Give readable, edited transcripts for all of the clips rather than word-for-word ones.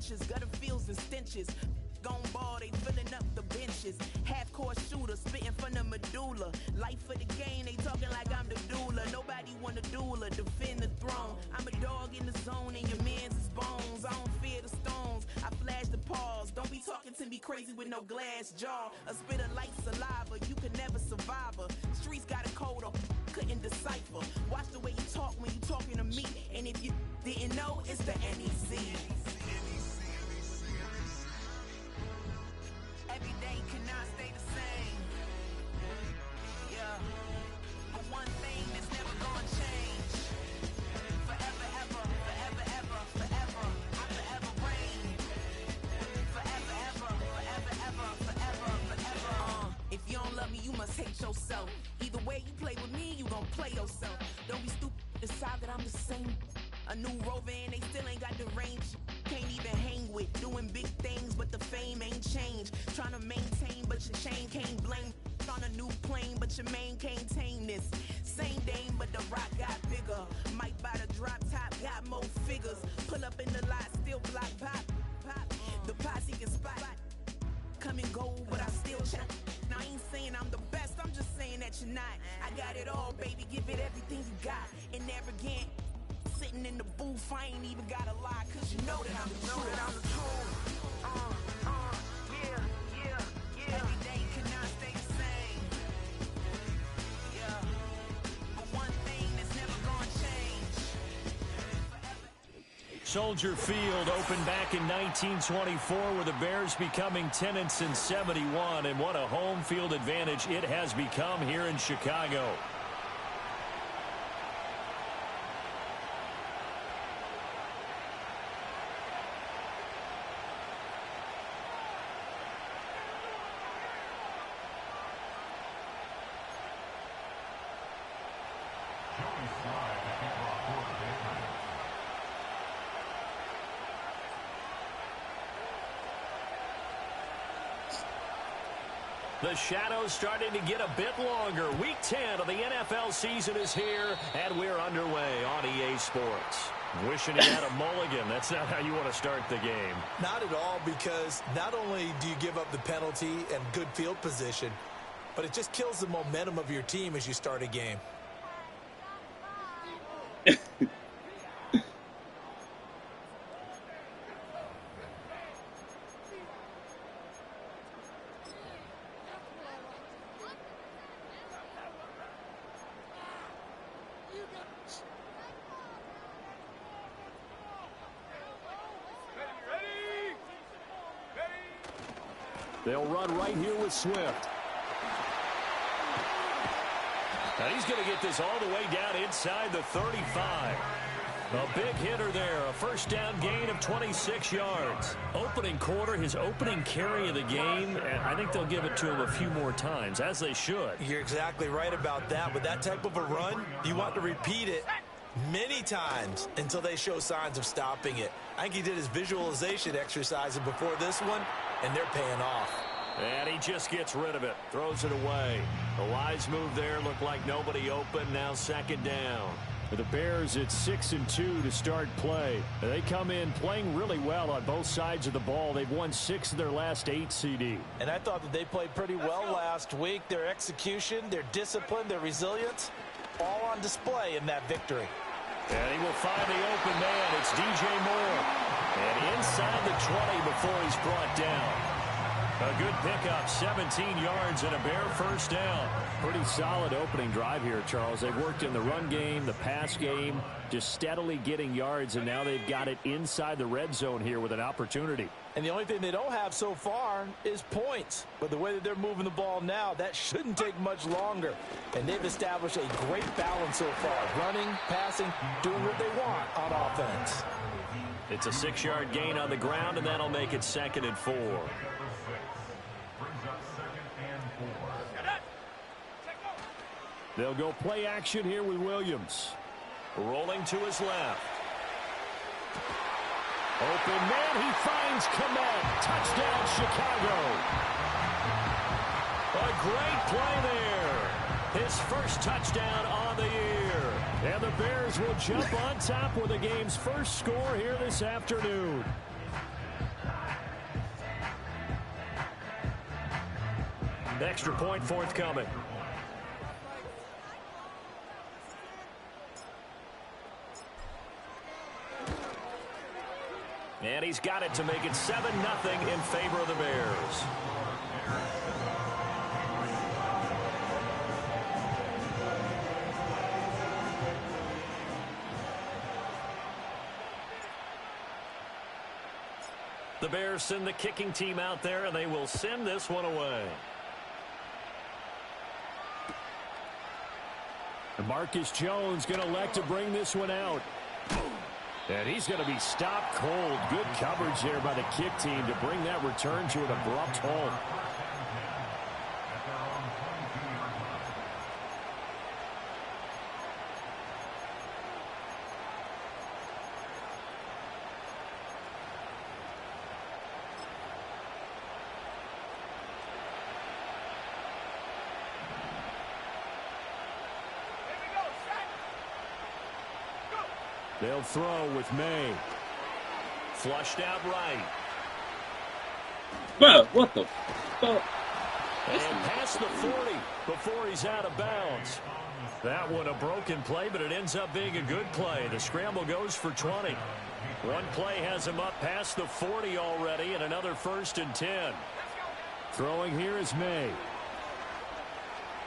trenches, gutter fields and stenches. Gone ball, they filling up the benches. Half-court shooter, spitting from the medulla. Life for the game, they talking like I'm the doula. Nobody want a doula, defend the throne. I'm a dog in the zone, and your man's is bones. I don't fear the stones, I flash the paws. Don't be talking to me crazy with no glass jaw. A spit of light saliva, you can never survive her. Streets got a code up, couldn't decipher. Watch the way you talk when you talking to me. And if you didn't know, it's the NEC. Every day cannot stay the same. Yeah. But one thing that's never gonna change. Forever, ever, forever, ever, forever. I forever reign. Forever, ever, forever, ever, forever, forever. If you don't love me, you must hate yourself. Either way you play with me, you gon' play yourself. Don't be stupid, decide that I'm the same. A new rover and they still ain't got the range. Can't even hang with, doing big things, but the fame ain't changed. Trying to maintain, but your chain can't blame. On a new plane, but your main can't tame this. Same dame, but the rock got bigger. Might buy the drop top, got more figures. Pull up in the lot, still block pop, pop. The posse can spot. Come and go, but I still check. Now I ain't saying I'm the best, I'm just saying that you're not. I got it all, baby, give it everything you got. And never again. Sitting in the booth, I ain't even gotta lie, cause you know that I'm the truth. Yeah. Every day cannot stay the same. Yeah. But one thing that's never gonna change. Soldier Field opened back in 1924 with the Bears becoming 10-71, and what a home field advantage it has become here in Chicago. The shadows starting to get a bit longer. Week 10 of the NFL season is here, and we're underway on EA Sports. Wishing he had a mulligan. That's not how you want to start the game. Not at all, because not only do you give up the penalty and good field position, but it just kills the momentum of your team as you start a game. They'll run right here with Swift. Now he's going to get this all the way down inside the 35. A big hitter there. A first down gain of 26 yards. Opening quarter, his opening carry of the game, and I think they'll give it to him a few more times, as they should. You're exactly right about that. With that type of a run, you want to repeat it many times until they show signs of stopping it. I think he did his visualization exercises before this one, and they're paying off. And he just gets rid of it, throws it away. The wise move there, looked like nobody open, now second down. For the Bears, it's 6-2 to start play. They come in playing really well on both sides of the ball. They've won 6 of their last 8 CD. And I thought that they played pretty well last week. Their execution, their discipline, their resilience, all on display in that victory. And he will find the open man. It's DJ Moore. And inside the 20 before he's brought down. A good pickup, 17 yards and a Bear first down. Pretty solid opening drive here, Charles. They've worked in the run game, the pass game, just steadily getting yards, and now they've got it inside the red zone here with an opportunity. And the only thing they don't have so far is points. But the way that they're moving the ball now, that shouldn't take much longer. And they've established a great balance so far. Running, passing, doing what they want on offense. It's a 6-yard gain on the ground, and that'll make it 2nd and 4. They'll go play action here with Williams. Rolling to his left. Open man, he finds Kmet. Touchdown, Chicago. A great play there. His first touchdown on the year. And the Bears will jump on top with the game's first score here this afternoon. Extra point forthcoming. And he's got it to make it 7-0 in favor of the Bears. The Bears send the kicking team out there, and they will send this one away. Marcus Jones going to elect to bring this one out. And he's going to be stopped cold. Good coverage there by the kick team to bring that return to an abrupt halt. They'll throw with May. Flushed out right. Bro, what the fuck? And past the 40 before he's out of bounds. That one a broken play, but it ends up being a good play. The scramble goes for 20. One play has him up past the 40 already, and another 1st and 10. Throwing here is May.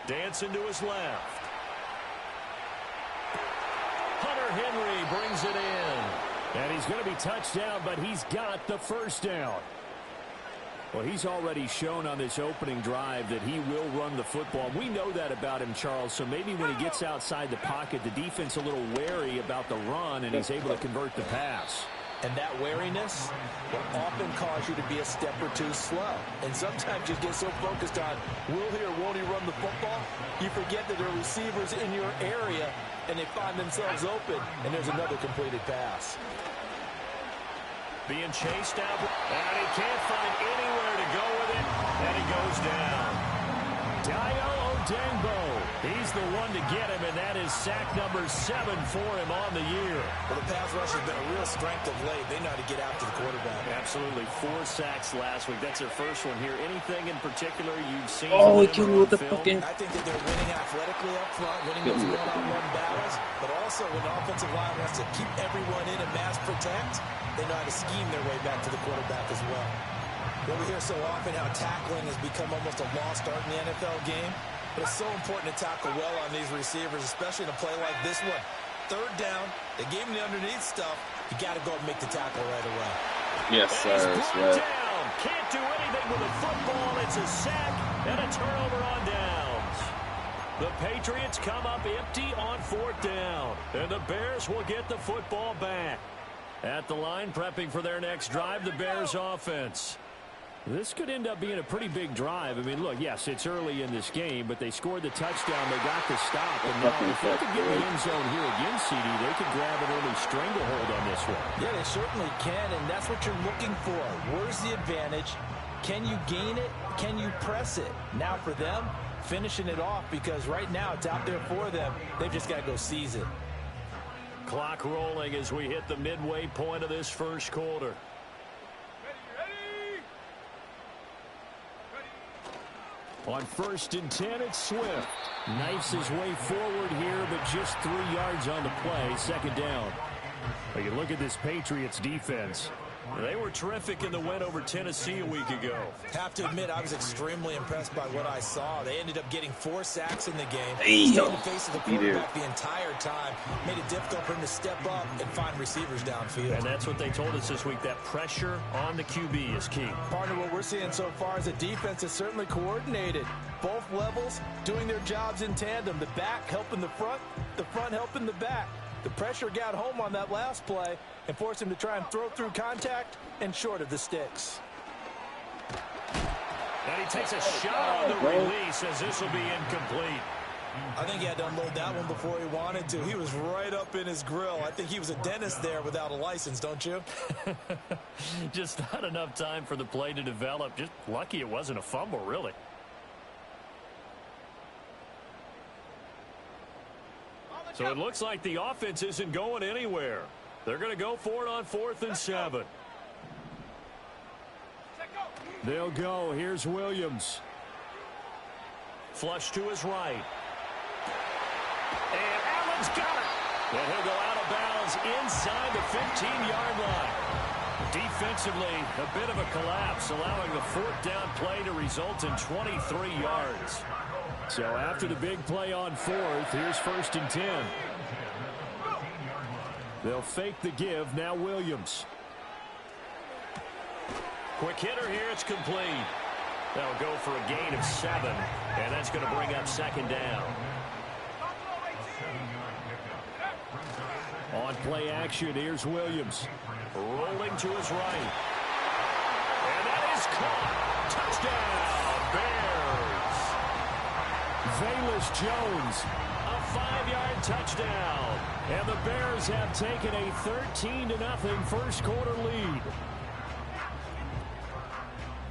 Dancing to his left. Henry brings it in. And he's going to be touched down, but he's got the first down. Well, he's already shown on this opening drive that he will run the football. We know that about him, Charles, so maybe when he gets outside the pocket, the defense a little wary about the run, and he's able to convert the pass. And that wariness will often cause you to be a step or two slow. And sometimes you get so focused on will he or won't he run the football, you forget that there are receivers in your area, and they find themselves open, and there's another completed pass. Being chased out, and he can't find anywhere to go with it, and he goes down. Dayo Odengbo, he's the one to get him, and that is sack number 7 for him on the year. Well, the pass rush has been a real strength of late. They know how to get after the quarterback. Absolutely. 4 sacks last week. That's their first one here. Anything in particular you've seen? Oh, he killed me with the fucking... I think that they're winning athletically up front, winning those one-on-one battles, but also when the offensive line wants to keep everyone in and mass protect, they know how to scheme their way back to the quarterback as well. What we hear so often, how tackling has become almost a lost art in the NFL game. But it's so important to tackle well on these receivers, especially in a play like this one. 3rd down, they gave him the underneath stuff. You got to go and make the tackle right away. Yes, sir. Down. Can't do anything with the football. It's a sack and a turnover on downs. The Patriots come up empty on 4th down, and the Bears will get the football back. At the line, prepping for their next drive, the Bears offense. This could end up being a pretty big drive. I mean, look, yes, it's early in this game, but they scored the touchdown. They got the stop. And now if they could get in the end zone here again, CD, they could grab an early stranglehold on this one. Yeah, they certainly can, and that's what you're looking for. Where's the advantage? Can you gain it? Can you press it? Now for them, finishing it off, because right now it's out there for them. They've just got to go seize it. Clock rolling as we hit the midway point of this first quarter. On 1st and 10, it's Swift. Knifes his way forward here, but just 3 yards on the play. 2nd down. Well, you look at this Patriots defense. They were terrific in the win over Tennessee a week ago. Have to admit, I was extremely impressed by what I saw. They ended up getting 4 sacks in the game. Stayed in the face of the quarterback the entire time. Made it difficult for him to step up and find receivers downfield. And that's what they told us this week. That pressure on the QB is key. Partner, what we're seeing so far is the defense is certainly coordinated. Both levels doing their jobs in tandem. The back helping the front helping the back. The pressure got home on that last play and forced him to try and throw through contact and short of the sticks. And he takes a shot on the release as this will be incomplete. I think he had to unload that one before he wanted to. He was right up in his grill. I think he was a dentist there without a license, don't you? Just not enough time for the play to develop. Just lucky it wasn't a fumble, really. So it looks like the offense isn't going anywhere. They're going to go for it on 4th and 7. They'll go. Here's Williams. Flush to his right. And Allen's got it. And he'll go out of bounds inside the 15-yard line. Defensively, a bit of a collapse, allowing the fourth down play to result in 23 yards. So after the big play on fourth, here's 1st and 10. They'll fake the give. Now Williams. Quick hitter here. It's complete. They'll go for a gain of 7, and that's going to bring up 2nd down. On play action, here's Williams. Rolling to his right. And that is caught. Touchdown, Bears. Velus Jones, a 5-yard touchdown. And the Bears have taken a 13-0 first quarter lead.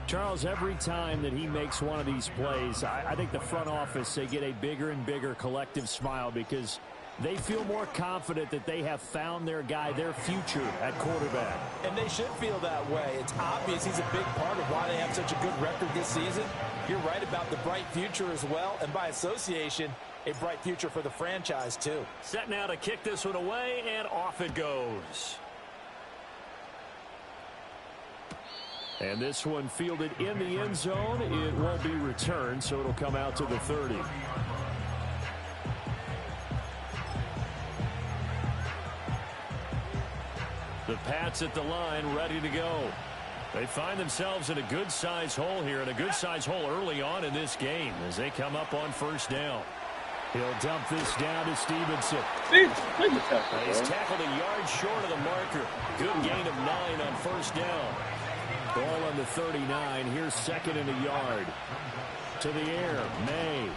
Charles, every time that he makes one of these plays, I think the front office, they get a bigger and bigger collective smile because they feel more confident that they have found their guy, their future at quarterback. And they should feel that way. It's obvious he's a big part of why they have such a good record this season. You're right about the bright future as well, and by association, a bright future for the franchise too. Set now to kick this one away, and off it goes. And this one fielded in the end zone. It won't be returned, so it'll come out to the 30. The Pats at the line, ready to go. They find themselves in a good-sized hole here, and a good-sized hole early on in this game as they come up on 1st down. He'll dump this down to Stevenson. He's tackled a yard short of the marker. Good gain of 9 on 1st down. Ball on the 39. Here's 2nd and a yard. To the air, May.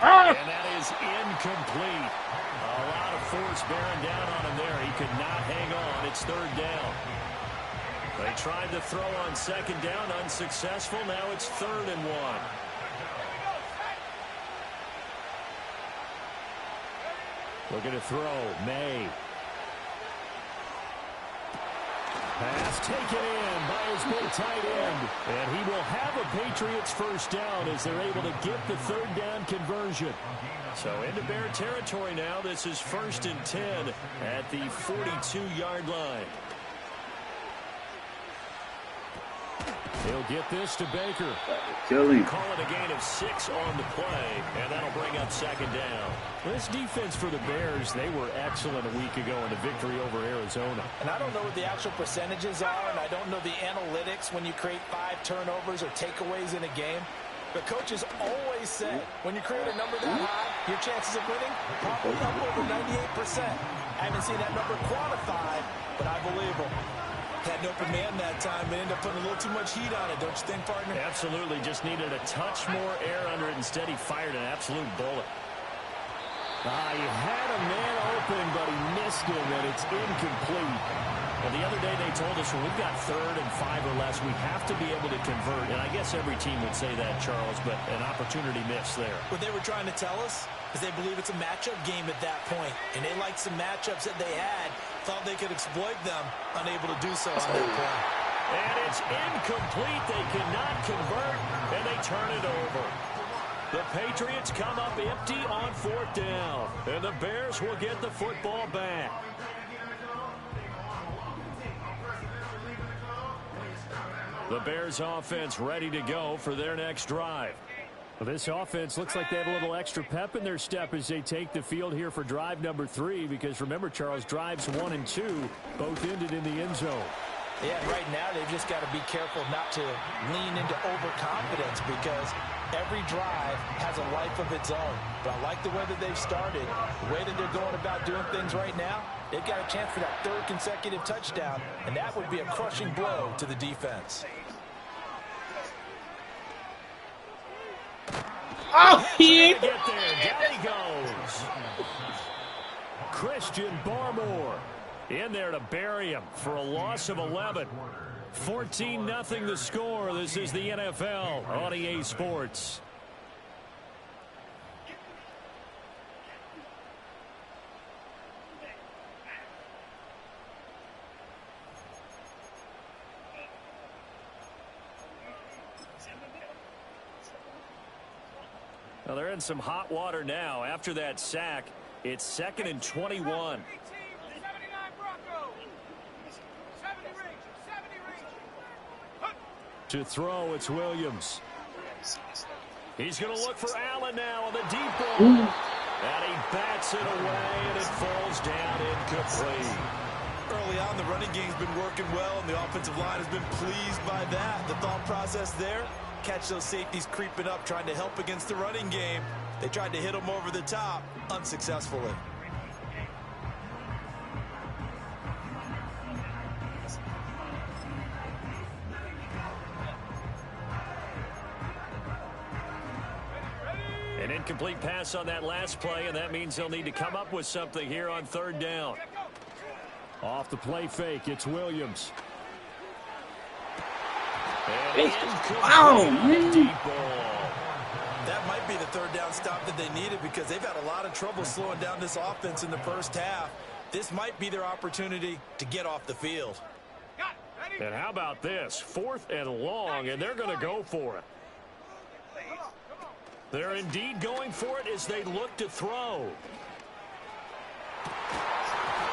And that is incomplete. A lot of force bearing down on him there. He could not hang on. It's 3rd down. They tried to throw on 2nd down, unsuccessful. Now it's 3rd and 1. Looking to throw, May. Pass taken in by his big tight end. And he will have a Patriots 1st down as they're able to get the 3rd down conversion. So into Bear territory now. This is 1st and 10 at the 42-yard line. He'll get this to Baker. Kill him. Call it a gain of 6 on the play, and that'll bring up 2nd down. This defense for the Bears, they were excellent a week ago in the victory over Arizona. And I don't know what the actual percentages are, and I don't know the analytics when you create 5 turnovers or takeaways in a game. But coaches always say, when you create a number that high, your chances of winning probably up over 98%. I haven't seen that number quantified, but I believe them. Had an open man that time, but ended up putting a little too much heat on it, don't you think, partner? Absolutely. Just needed a touch more air under it. Instead, he fired an absolute bullet. He had a man open, but he missed him, and it's incomplete. And the other day they told us when we've got 3rd and 5 or less, we have to be able to convert. And I guess every team would say that, Charles, but an opportunity missed there. What they were trying to tell us is they believe it's a matchup game at that point. And they liked some matchups that they had, thought they could exploit them, unable to do so on that point. And it's incomplete. They cannot convert, and they turn it over. The Patriots come up empty on 4th down, and the Bears will get the football back. The Bears offense ready to go for their next drive. Well, this offense looks like they have a little extra pep in their step as they take the field here for drive number 3, because remember, Charles, drives 1 and 2 both ended in the end zone. Yeah, right now they've just got to be careful not to lean into overconfidence, because every drive has a life of its own. But I like the way that they've started, the way that they're going about doing things right now. They've got a chance for that 3rd consecutive touchdown, and that would be a crushing blow to the defense. Oh, he Get there. Down he goes. Christian Barmore in there to bury him for a loss of 11. 14-0 the score. This is the NFL on EA Sports. Well, they're in some hot water now. After that sack, it's 2nd and 21. To throw, it's Williams. He's going to look for Allen now on the deep ball. And he bats it away, and it falls down incomplete. Early on, the running game's been working well, and the offensive line has been pleased by that. The thought process there, catch those safeties creeping up, trying to help against the running game. They tried to hit them over the top, unsuccessfully. An incomplete pass on that last play, and that means they'll need to come up with something here on 3rd down. Off the play fake, it's Williams. Wow, man. Deep ball. That might be the 3rd down stop that they needed because they've had a lot of trouble slowing down this offense in the first half. This might be their opportunity to get off the field. And how about this? 4th and long, and they're going to go for it. They're indeed going for it as they look to throw.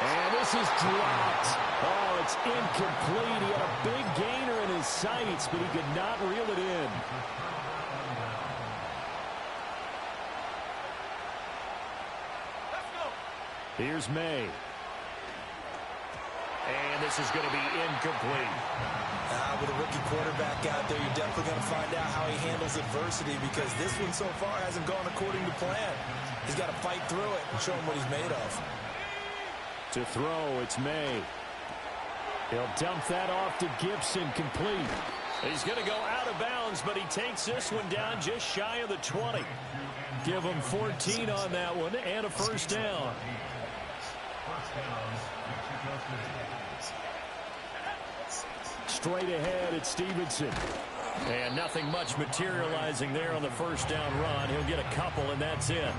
And this is dropped. Oh, it's incomplete. He had a big gainer in his sights, but he could not reel it in. Here's May. And this is going to be incomplete. With a rookie quarterback out there, you're definitely going to find out how he handles adversity because this one so far hasn't gone according to plan. He's got to fight through it and show him what he's made of. To throw, it's May. He'll dump that off to Gibson, complete. He's going to go out of bounds, but he takes this one down just shy of the 20. Give him 14 on that one and a 1st down. Straight ahead, it's Stevenson. And nothing much materializing there on the 1st down run. He'll get a couple, and that's it.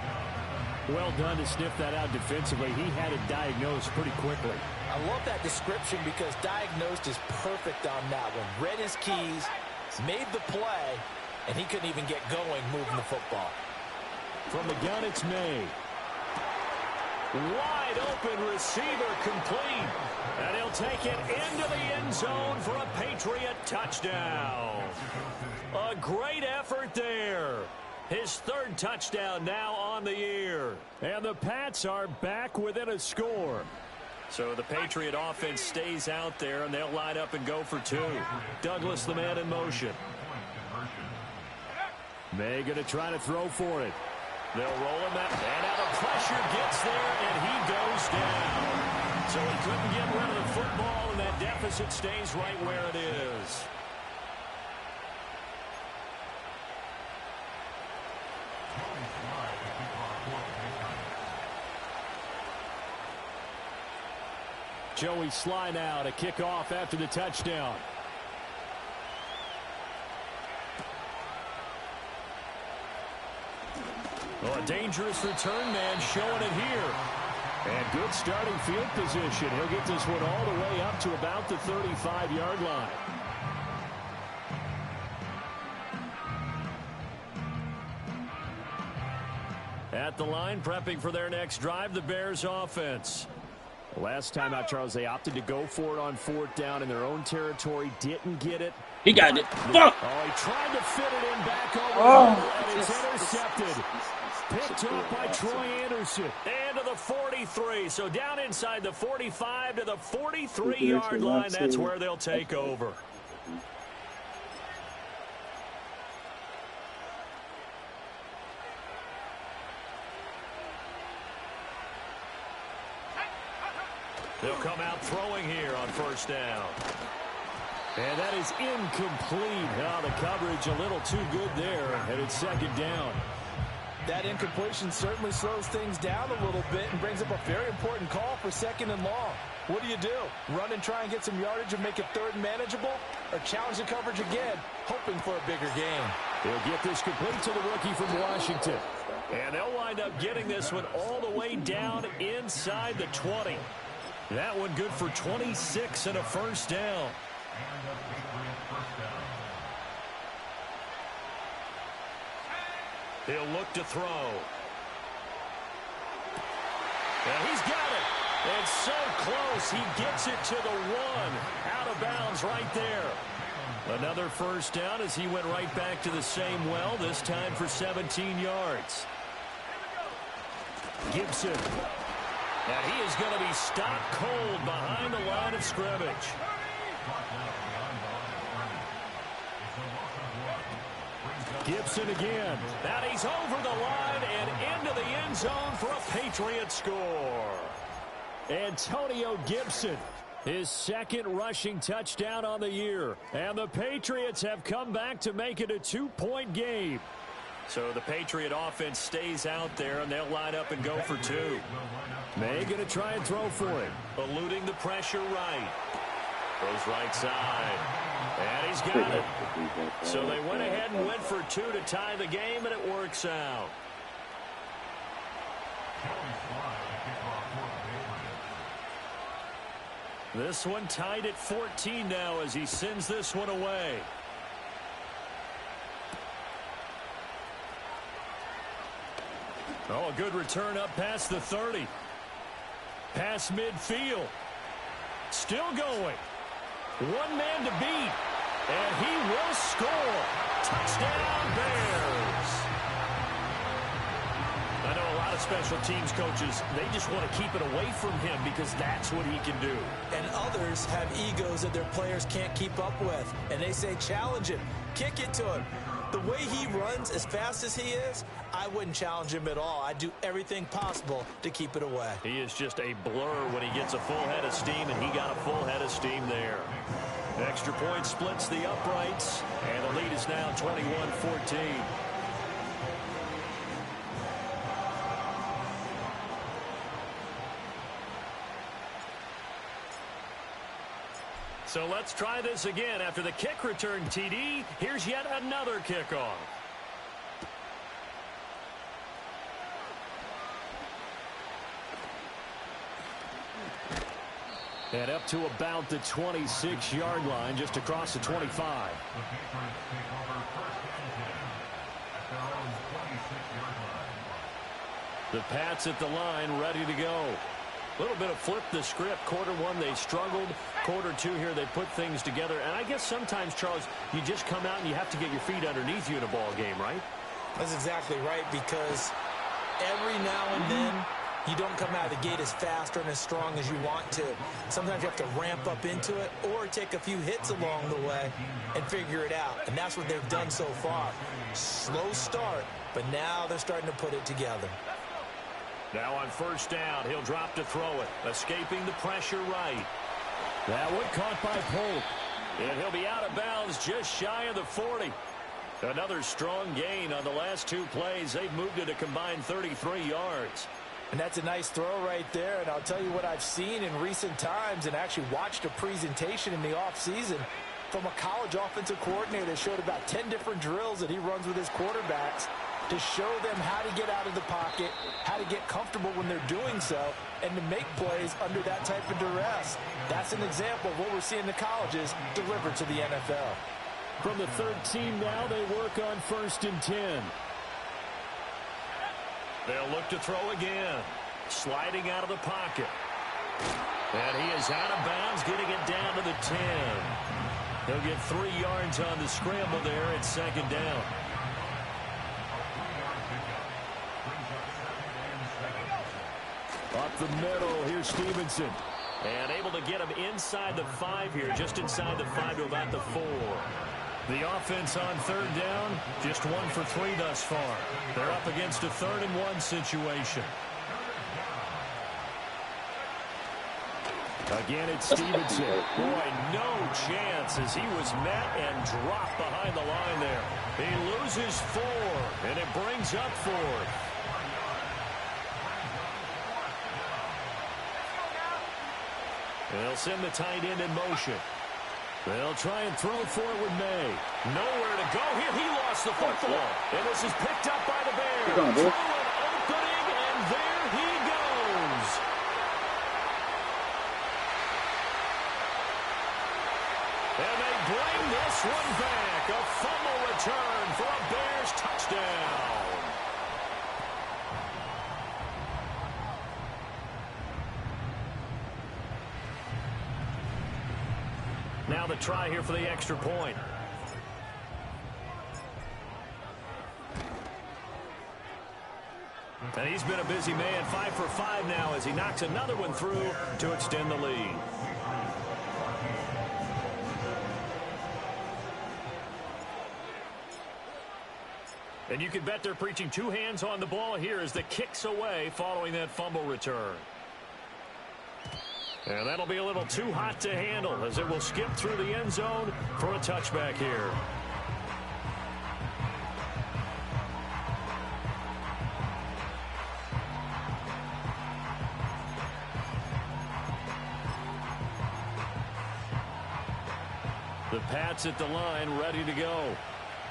Well done to sniff that out defensively. He had it diagnosed pretty quickly. I love that description because diagnosed is perfect on that one. Read his keys, made the play, and he couldn't even get going moving the football. From the gun, it's May. Wide open receiver, complete. And he'll take it into the end zone for a Patriot touchdown. A great effort there. His 3rd touchdown now on the year. And the Pats are back within a score. So the Patriot offense stays out there, and they'll line up and go for 2. Douglas, the man in motion. May going to try to throw for it. They'll roll him out, and now the pressure gets there, and he goes down. So he couldn't get rid of the football, and that deficit stays right where it is. Joey Sly now to kick off after the touchdown. Well, a dangerous return man showing it here. And good starting field position. He'll get this one all the way up to about the 35-yard line. At the line, prepping for their next drive, the Bears offense. Last time out, Charles, they opted to go for it on 4th down in their own territory. Didn't get it. He got it. Fuck! Oh, he tried to fit it in back over, and it's intercepted. Picked up by Troy Anderson. And to the 43. So down inside the 45 to the 43-yard line. That's where they'll take over. They'll come out throwing here on 1st down. And that is incomplete. Oh, the coverage a little too good there, and it's 2nd down. That incompletion certainly slows things down a little bit and brings up a very important call for 2nd and long. What do? Run and try and get some yardage and make it 3rd and manageable? Or challenge the coverage again, hoping for a bigger gain? They'll get this complete to the rookie from Washington. And they'll wind up getting this one all the way down inside the 20. That one good for 26 and a 1st down. He'll look to throw. And he's got it. And so close, he gets it to the 1. Out of bounds right there. Another first down as he went right back to the same well, this time for 17 yards. Gibson. And he is going to be stopped cold behind the line of scrimmage. Gibson again. And he's over the line and into the end zone for a Patriots score. Antonio Gibson, his second rushing touchdown on the year. And the Patriots have come back to make it a 2-point game. So the Patriot offense stays out there, and they'll line up and go for 2. May going to try and throw for it. Eluding the pressure right. Goes right side. And he's got it. So they went ahead and went for 2 to tie the game, and it works out. This one tied at 14 now as he sends this one away. Oh, a good return up past the 30. Past midfield. Still going. One man to beat. And he will score. Touchdown, Bears. I know a lot of special teams coaches, they just want to keep it away from him because that's what he can do. And others have egos that their players can't keep up with. And they say, challenge him. Kick it to him. The way he runs as fast as he is, I wouldn't challenge him at all. I'd do everything possible to keep it away. He is just a blur when he gets a full head of steam, and he got a full head of steam there. Extra point splits the uprights, and the lead is now 21-14. So let's try this again. After the kick return, TD, here's yet another kickoff. And up to about the 26-yard line, just across the 25. The Pats at the line, ready to go. A little bit of flip the script. Quarter 1, they struggled. Quarter 2 here, they put things together. And I guess sometimes, Charles, you just come out and you have to get your feet underneath you in a ball game, right? That's exactly right, because every now and then you don't come out of the gate as fast or as strong as you want to. Sometimes you have to ramp up into it or take a few hits along the way and figure it out. And that's what they've done so far. Slow start, but now they're starting to put it together. Now on first down, he'll drop to throw it, escaping the pressure right. That one caught by Polk. And he'll be out of bounds just shy of the 40. Another strong gain on the last 2 plays. They've moved it a combined 33 yards. And that's a nice throw right there. And I'll tell you what I've seen in recent times and actually watched a presentation in the offseason from a college offensive coordinator that showed about 10 different drills that he runs with his quarterbacks to show them how to get out of the pocket, how to get comfortable when they're doing so, and to make plays under that type of duress. That's an example of what we're seeing the colleges deliver to the NFL. From the 13 now, they work on first and 10. They'll look to throw again. Sliding out of the pocket. And he is out of bounds, getting it down to the 10. He'll get 3 yards on the scramble there at second down. Up the middle, here's Stevenson. And able to get him inside the 5 here, just inside the 5 to about the 4. The offense on third down, just 1 for 3 thus far. They're up against a 3rd and 1 situation. Again, it's Stevenson. Boy, no chance as he was met and dropped behind the line there. He loses 4, and it brings up 4th. They'll send the tight end in motion. They'll try and throw for it with May. Nowhere to go here. He lost the football. And this is picked up by the Bears. Throw an opening, and there he goes. And they bring this one back. A fumble return for a Bears touchdown. Now the try here for the extra point. And he's been a busy man, 5 for 5 now as he knocks another one through to extend the lead. And you can bet they're preaching two hands on the ball here as the kick's away following that fumble return. And that'll be a little too hot to handle as it will skip through the end zone for a touchback here. The Pats at the line, ready to go.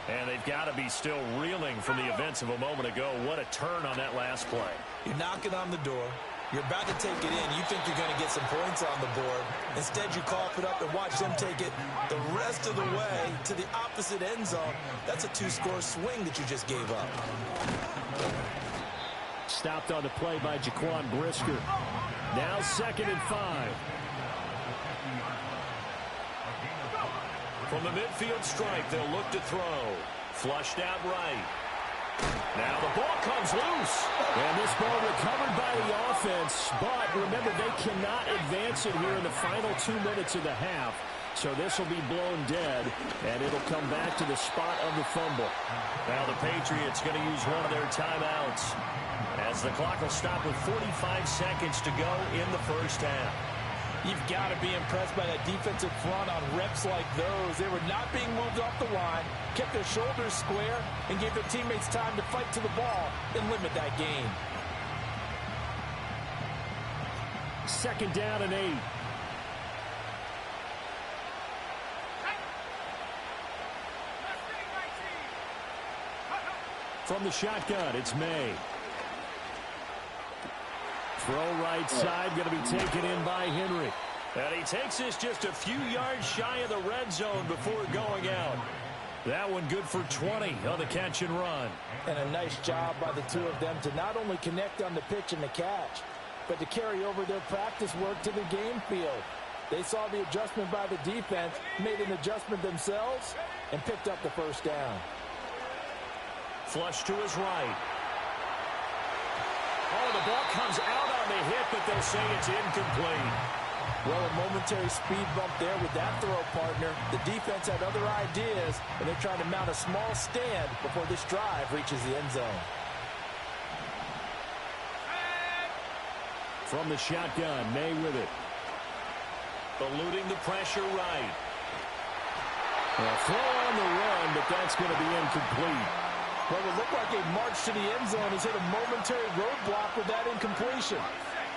And they've got to be still reeling from the events of a moment ago. What a turn on that last play. You're knocking on the door. You're about to take it in. You think you're going to get some points on the board. Instead, you cough it up and watch them take it the rest of the way to the opposite end zone. That's a two-score swing that you just gave up. Stopped on the play by Jaquan Brisker. Now 2nd and 5. From the midfield stripe, they'll look to throw. Flushed out right. Now the ball comes loose. And this ball recovered by the offense. But remember, they cannot advance it here in the final 2 minutes of the half. So this will be blown dead, and it'll come back to the spot of the fumble. Now the Patriots going to use one of their timeouts as the clock will stop with 45 seconds to go in the first half. You've got to be impressed by that defensive front on reps like those. They were not being moved off the line, kept their shoulders square, and gave their teammates time to fight to the ball and limit that gain. 2nd down and 8. From the shotgun, it's May. Throw right side, going to be taken in by Henry. And he takes this just a few yards shy of the red zone before going out. That one good for 20 on the catch and run. And a nice job by the two of them to not only connect on the pitch and the catch, but to carry over their practice work to the game field. They saw the adjustment by the defense, made an adjustment themselves, and picked up the first down. Flush to his right. Oh, the ball comes out on the hit, but they'll say it's incomplete. Well, a momentary speed bump there with that throw, partner. The defense had other ideas, and they're trying to mount a small stand before this drive reaches the end zone. From the shotgun, May with it. Eluding the pressure right. A throw on the run, but that's going to be incomplete. Well, it looked like a march to the end zone has hit a momentary roadblock with that incompletion.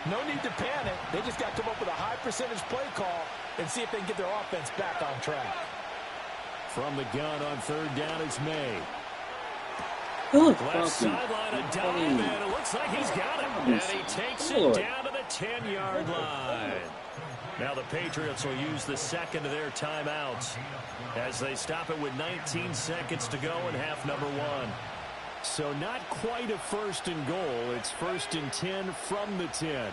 No need to panic. They just got to come up with a high percentage play call and see if they can get their offense back on track. From the gun on 3rd down, it's May. Good Left sideline, a dive, and it looks like he's got it. And he takes it down to the 10-yard line. Now the Patriots will use the 2nd of their timeouts as they stop it with 19 seconds to go in half number 1. So not quite a 1st and goal. It's 1st and 10 from the 10.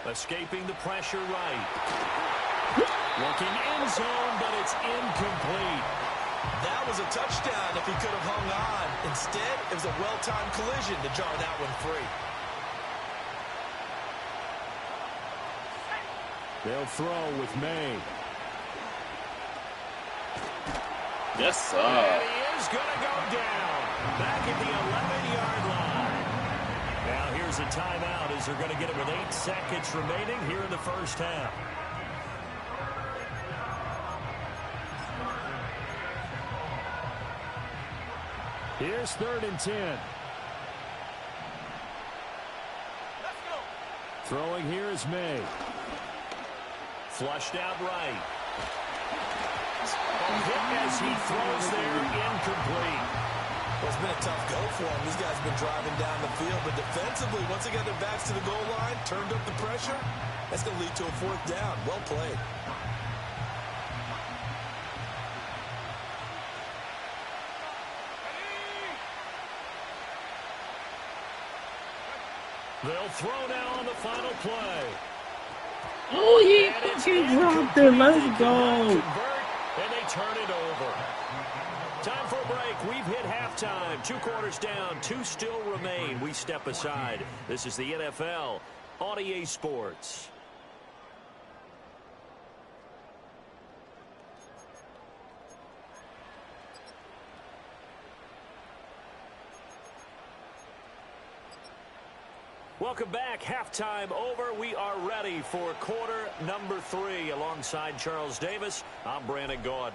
Escaping the pressure right. Looking end zone, but it's incomplete. That was a touchdown if he could have hung on. Instead, it was a well-timed collision to jar that one free. They'll throw with May. Yes, sir. And he is going to go down. Back at the 11-yard line. Now here's a timeout as they're going to get it with 8 seconds remaining here in the first half. Here's 3rd and 10. Throwing here is May. Flushed out right. A hit as he throws there, incomplete. Well, it's been a tough go for him. These guys have been driving down the field, but defensively, once they got their backs to the goal line, turned up the pressure, that's going to lead to a 4th down. Well played. They'll throw now on the final play. Oh, he And it's fucking dropped incomplete. it. Let's They cannot go. convert, and they turn it over. Time for a break. We've hit halftime. 2 quarters down. 2 still remain. We step aside. This is the NFL on EA Sports. Welcome back. Halftime over. We are ready for quarter number 3. Alongside Charles Davis, I'm Brandon Gaudin.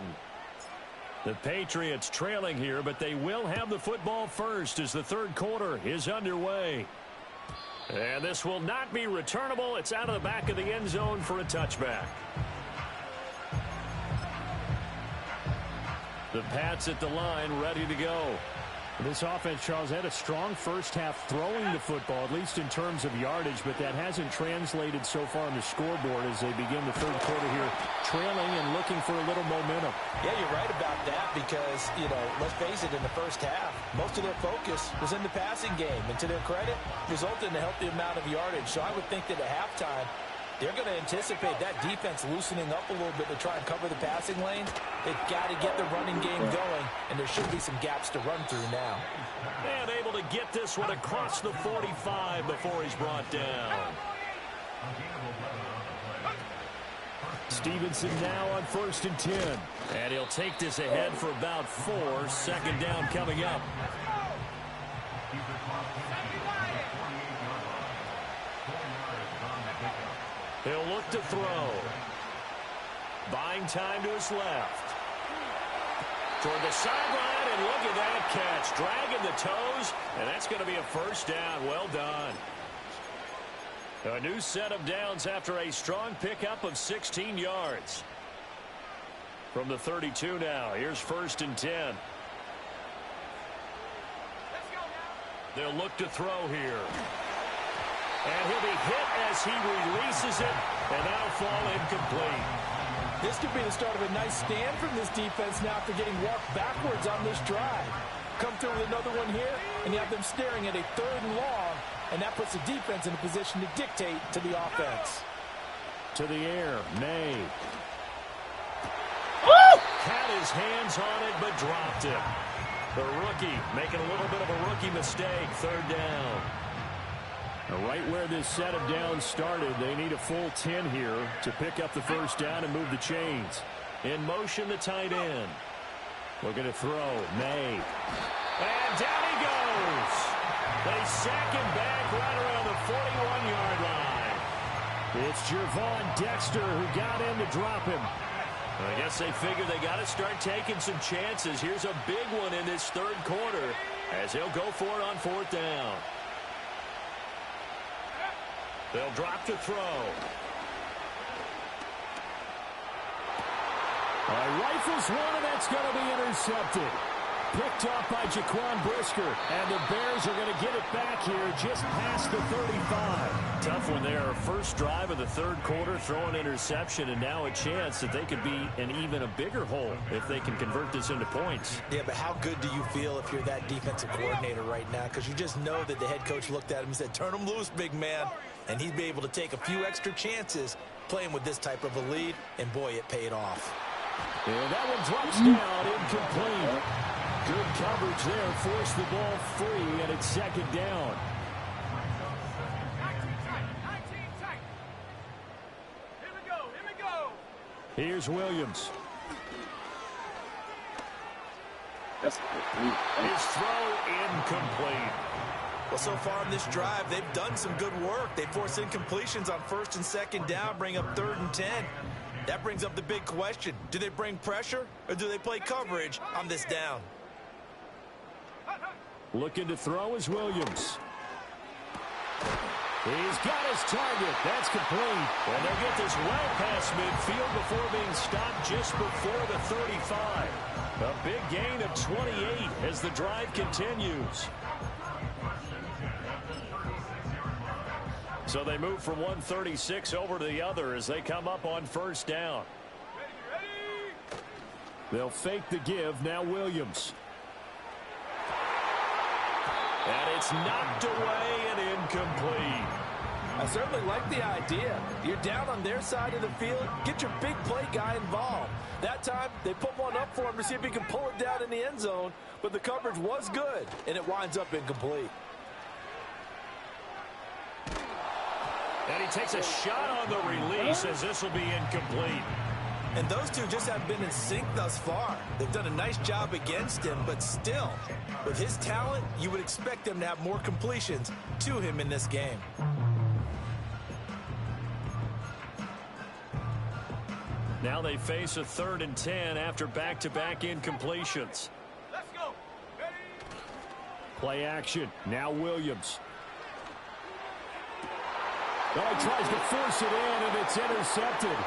The Patriots trailing here, but they will have the football first as the third quarter is underway. And this will not be returnable. It's out of the back of the end zone for a touchback. The Pats at the line, ready to go. This offense, Charles, had a strong first half throwing the football, at least in terms of yardage, but that hasn't translated so far on the scoreboard as they begin the third quarter here, trailing and looking for a little momentum. Yeah, you're right about that because, let's face it, in the first half, most of their focus was in the passing game. And to their credit, resulted in a healthy amount of yardage. So I would think that at halftime, they're going to anticipate that defense loosening up a little bit to try and cover the passing lanes. They've got to get the running game going, and there should be some gaps to run through now. And able to get this one across the 45 before he's brought down. Stevenson now on 1st and 10. And he'll take this ahead for about 4. 2nd down coming up. He'll look to throw. Buying time to his left. Toward the sideline, and look at that catch. Dragging the toes, and that's going to be a first down. Well done. A new set of downs after a strong pickup of 16 yards. From the 32 now. Here's 1st and 10. They'll look to throw here. And he'll be hit as he releases it, and that'll fall incomplete. This could be the start of a nice stand from this defense now after getting walked backwards on this drive. Come through with another one here, and you have them staring at a 3rd and long, and that puts the defense in a position to dictate to the offense. To the air, May. Had his hands on it, but dropped it. The rookie making a little bit of a rookie mistake. 3rd down. Right where this set of downs started, they need a full 10 here to pick up the first down and move the chains. In motion, the tight end. Looking to throw, May. And down he goes. They sack him back right around the 41-yard line. It's Jervon Dexter who got in to drop him. I guess they figure they got to start taking some chances. Here's a big one in this 3rd quarter as he'll go for it on 4th down. They'll drop to throw. Rifles one, and that's going to be intercepted. Picked up by Jaquan Brisker, and the Bears are going to get it back here just past the 35. Tough one there. First drive of the 3rd quarter, throw an interception, and now a chance that they could be in even a bigger hole if they can convert this into points. Yeah, but how good do you feel if you're that defensive coordinator right now? Because you just know that the head coach looked at him and said, turn him loose, big man. And he'd be able to take a few extra chances playing with this type of a lead, and boy, it paid off. And that one drops down, incomplete. Good coverage there, forced the ball free, and it's 2nd down. Here's Williams. That's His throw incomplete. Well, so far in this drive, they've done some good work. They force incompletions on 1st and 2nd down, bring up 3rd and 10. That brings up the big question. Do they bring pressure, or do they play coverage on this down? Looking to throw is Williams. He's got his target. That's complete. And they'll get this well past midfield before being stopped just before the 35. A big gain of 28 as the drive continues. So they move from 136 over to the other as they come up on 1st down. They'll fake the give. Now Williams. And it's knocked away and incomplete. I certainly like the idea. You're down on their side of the field. Get your big play guy involved. That time, they put one up for him to see if he can pull it down in the end zone. But the coverage was good, and it winds up incomplete. And he takes a shot on the release as this will be incomplete. And those two just have been in sync thus far. They've done a nice job against him, but still, with his talent, you would expect him to have more completions to him in this game. Now they face a 3rd and 10 after back-to-back incompletions. Let's go. Ready? Play action. Now Williams. Oh, he tries to force it in, and it's intercepted.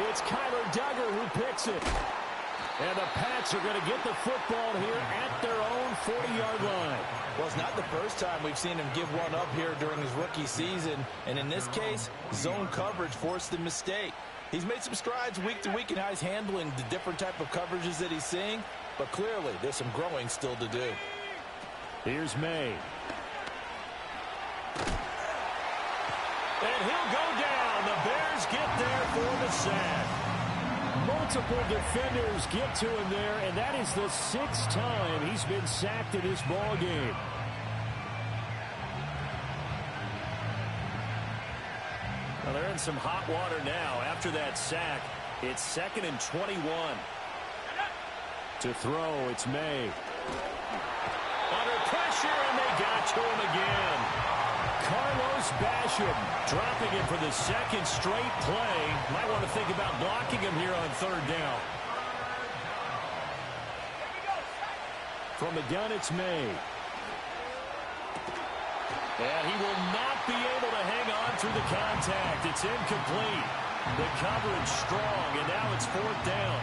It's Kyler Duggar who picks it. And the Pats are going to get the football here at their own 40-yard line. Well, it's not the first time we've seen him give one up here during his rookie season. And in this case, zone coverage forced the mistake. He's made some strides week to week in how he's handling the different type of coverages that he's seeing. But clearly, there's some growing still to do. Here's May. And he'll go down. The Bears get there for the sack. Multiple defenders get to him there, and that is the 6th time he's been sacked in this ball game. Well, they're in some hot water now. After that sack, it's 2nd and 21. To throw, it's May. Under pressure, and they got to him again. Carlos Basham Dropping him for the 2nd straight play. Might want to think about blocking him here on 3rd down. From the gun, it's May. And he will not be able to hang on through the contact. It's incomplete. The coverage strong, and now it's 4th down.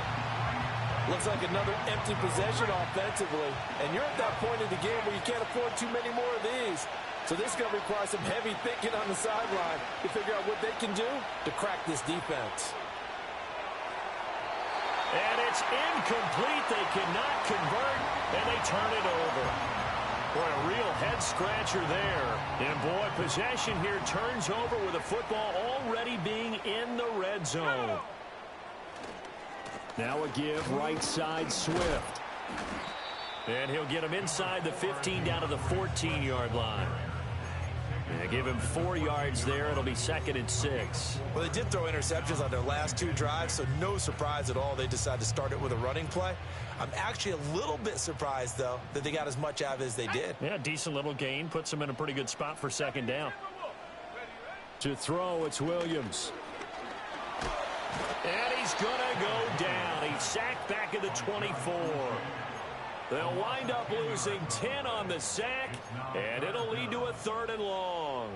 Looks like another empty possession offensively. And you're at that point in the game where you can't afford too many more of these. So this is going to require some heavy thinking on the sideline to figure out what they can do to crack this defense. And it's incomplete. They cannot convert, and they turn it over. Boy, a real head-scratcher there. And, boy, possession here turns over with the football already being in the red zone. Now a give, right side, Swift. And he'll get him inside the 15 down to the 14-yard line. And give him 4 yards there. It'll be 2nd and 6. Well, they did throw interceptions on their last 2 drives, so no surprise at all they decided to start it with a running play. I'm actually a little bit surprised, though, that they got as much out of it as they did. Yeah, decent little gain. Puts them in a pretty good spot for 2nd down. To throw, it's Williams. And he's going to go down. He's sacked back at the 24. They'll wind up losing 10 on the sack, and it'll lead to a 3rd and long.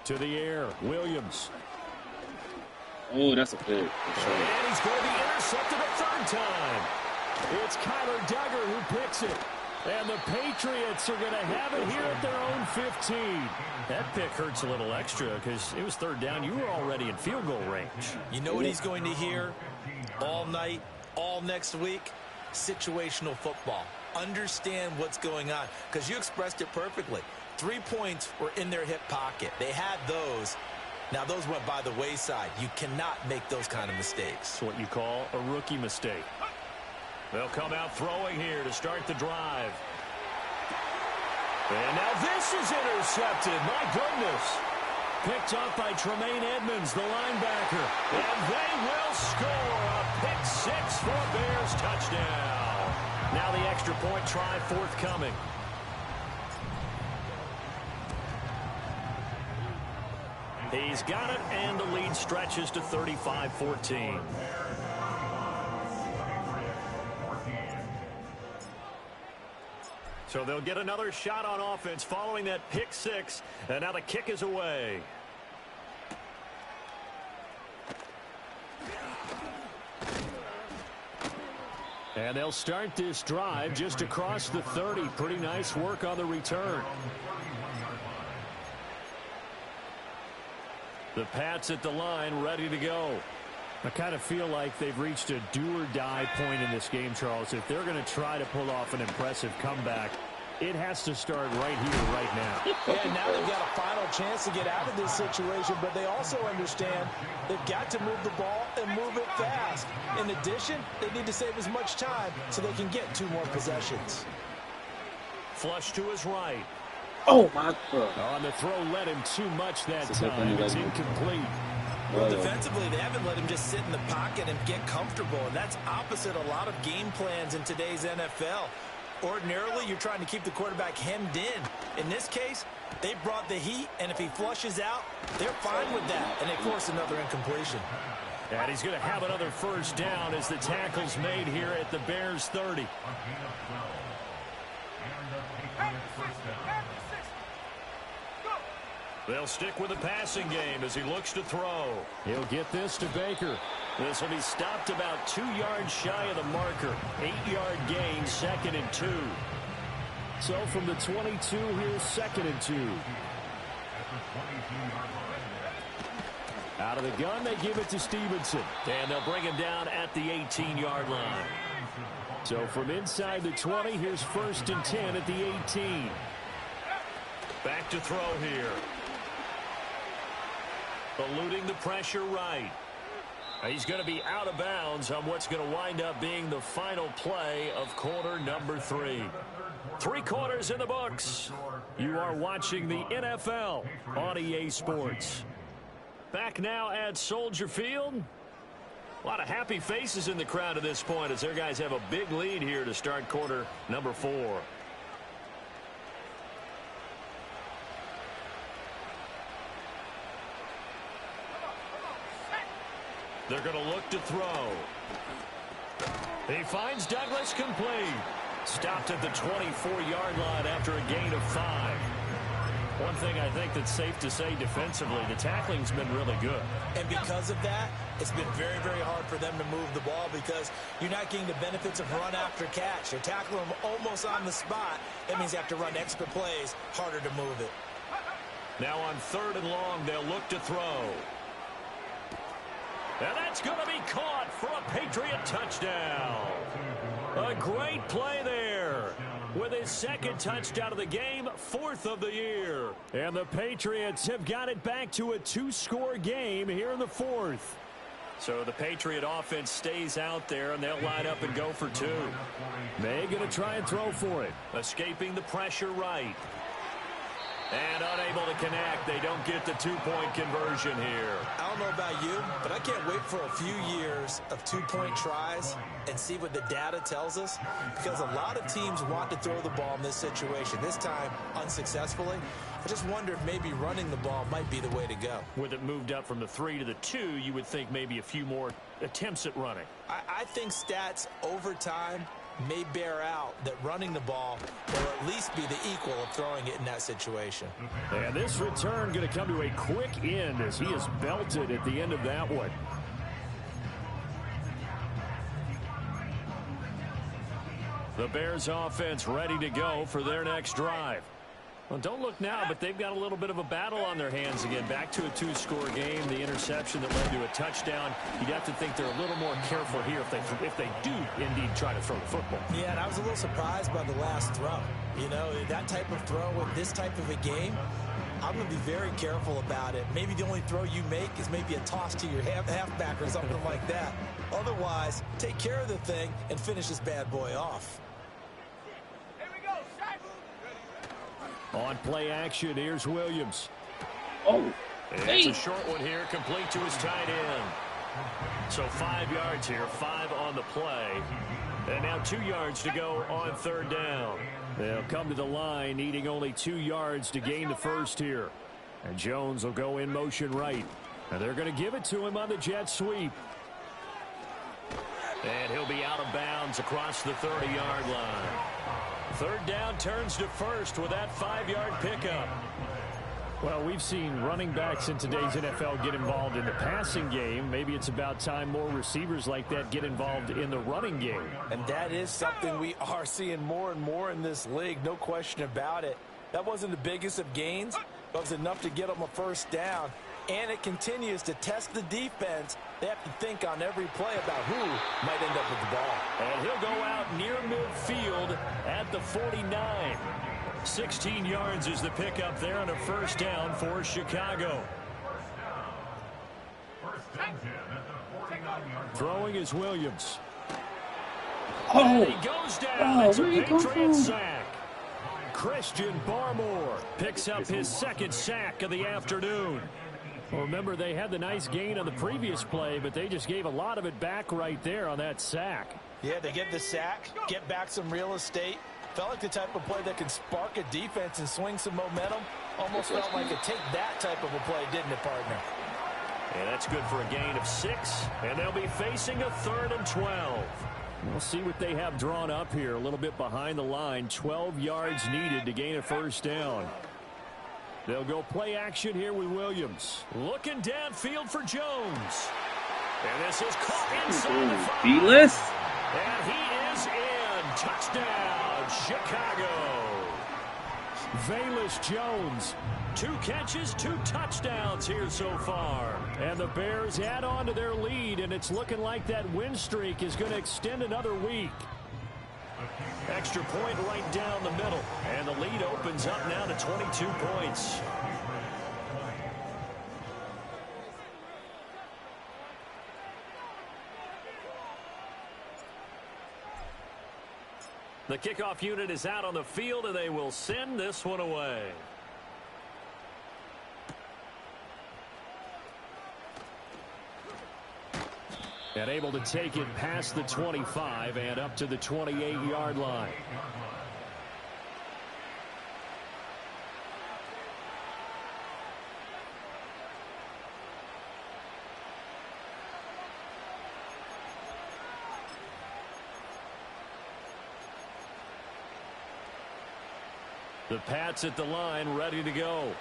To the air, Williams. Oh, that's a pick. And he's going to be intercepted a 3rd time. It's Kyler Duggar who picks it. And the Patriots are going to have it here at their own 15. That pick hurts a little extra because it was 3rd down. You were already in field goal range. You know what he's going to hear all night, all next week? Situational football. Understand what's going on, because you expressed it perfectly. 3 points were in their hip pocket. They had those. Now, those went by the wayside. You cannot make those kind of mistakes. It's what you call a rookie mistake. They'll come out throwing here to start the drive. And now this is intercepted. My goodness. Picked up by Tremaine Edmonds, the linebacker. And they will score a pick 6 for a Bears touchdown. Now the extra point try forthcoming. He's got it, and the lead stretches to 35-14. So they'll get another shot on offense following that pick 6, and now the kick is away. And they'll start this drive just across the 30. Pretty nice work on the return. The Pats at the line, ready to go. I kind of feel like they've reached a do-or-die point in this game, Charles. If they're going to try to pull off an impressive comeback, it has to start right here, right now. Yeah, now they've got a final chance to get out of this situation, but they also understand they've got to move the ball and move it fast. In addition, they need to save as much time so they can get 2 more possessions. Flush to his right. Oh, my God. On the throw led him too much that time. It's incomplete. Well, defensively, they haven't let him just sit in the pocket and get comfortable, and that's opposite a lot of game plans in today's NFL. Ordinarily, you're trying to keep the quarterback hemmed in. In this case, they brought the heat, and if he flushes out, they're fine with that, and they force another incompletion. And he's going to have another first down as the tackle's made here at the Bears' 30. They'll stick with the passing game as he looks to throw. He'll get this to Baker. This will be stopped about 2 yards shy of the marker. 8-yard gain, 2nd and 2. So from the 22, here's 2nd and 2. Out of the gun, they give it to Stevenson. And they'll bring him down at the 18-yard line. So from inside the 20, here's 1st and 10 at the 18. Back to throw here. Eluding the pressure right. He's going to be out of bounds on what's going to wind up being the final play of quarter number 3. 3 quarters in the books. You are watching the NFL on EA Sports. Back now at Soldier Field. A lot of happy faces in the crowd at this point as their guys have a big lead here to start quarter number 4. They're going to look to throw. He finds Douglas complete. Stopped at the 24-yard line after a gain of 5. One thing I think that's safe to say defensively, the tackling's been really good. And because of that, it's been very, very hard for them to move the ball because you're not getting the benefits of run after catch. You're tackling them almost on the spot. That means you have to run extra plays, harder to move it. Now on 3rd and long, they'll look to throw. And that's going to be caught for a Patriot touchdown. A great play there. With his 2nd touchdown of the game, 4th of the year. And the Patriots have got it back to a 2-score game here in the 4th. So the Patriot offense stays out there, and they'll line up and go for 2. They're going to try and throw for it. Escaping the pressure right. And unable to connect. They don't get the 2-point conversion here. I don't know about you, but I can't wait for a few years of 2-point tries and see what the data tells us. Because a lot of teams want to throw the ball in this situation. This time, unsuccessfully. I just wonder if maybe running the ball might be the way to go. With it moved up from the 3 to the 2, you would think maybe a few more attempts at running. I think stats over time may bear out that running the ball will at least be the equal of throwing it in that situation. And this return going to come to a quick end as he is belted at the end of that one. The Bears offense ready to go for their next drive. Well, don't look now, but they've got a little bit of a battle on their hands again. Back to a 2-score game. The interception that led to a touchdown. You'd have to think they're a little more careful here if they do indeed try to throw the football. Yeah, and I was a little surprised by the last throw. You know, that type of throw in this type of a game, I'm going to be very careful about it. Maybe the only throw you make is maybe a toss to your halfback or something like that. Otherwise, take care of the thing and finish this bad boy off. On play action, here's Williams. Oh, it's a short one here, complete to his tight end. So 5 yards here, 5 on the play. And now 2 yards to go on 3rd down. They'll come to the line, needing only 2 yards to gain the first here. And Jones will go in motion right. And they're going to give it to him on the jet sweep. And he'll be out of bounds across the 30-yard line. 3rd down turns to 1st with that 5-yard pickup. Well, we've seen running backs in today's NFL get involved in the passing game. Maybe it's about time more receivers like that get involved in the running game. And that is something we are seeing more and more in this league, no question about it. That wasn't the biggest of gains, but it was enough to get them a first down. and it continues to test the defense. They have to think on every play about who might end up with the ball. And he'll go out near midfield at the 49. 16 yards is the pickup there on a first down for Chicago. Throwing is Williams. And he goes down. It's a where you come Patriot from? sack. Christian Barmore picks up his second sack of the afternoon. Well, remember, they had the nice gain on the previous play, but they just gave a lot of it back right there on that sack. Yeah, they get the sack, get back some real estate. Felt like the type of play that can spark a defense and swing some momentum. Almost felt like a take that type of a play, didn't it, partner? And that's good for a gain of 6. And they'll be facing a 3rd and 12. We'll see what they have drawn up here. A little bit behind the line. 12 yards needed to gain a first down. They'll go play action here with Williams. Looking downfield for Jones. And this is caught inside the 5. Beatless. And he is in. Touchdown, Chicago. Velus Jones. 2 catches, 2 touchdowns here so far. And the Bears add on to their lead, and it's looking like that win streak is going to extend another week. Extra point right down the middle. And the lead opens up now to 22 points. The kickoff unit is out on the field, and they will send this one away. And able to take it past the 25 and up to the 28-yard line. The Pats at the line, ready to go.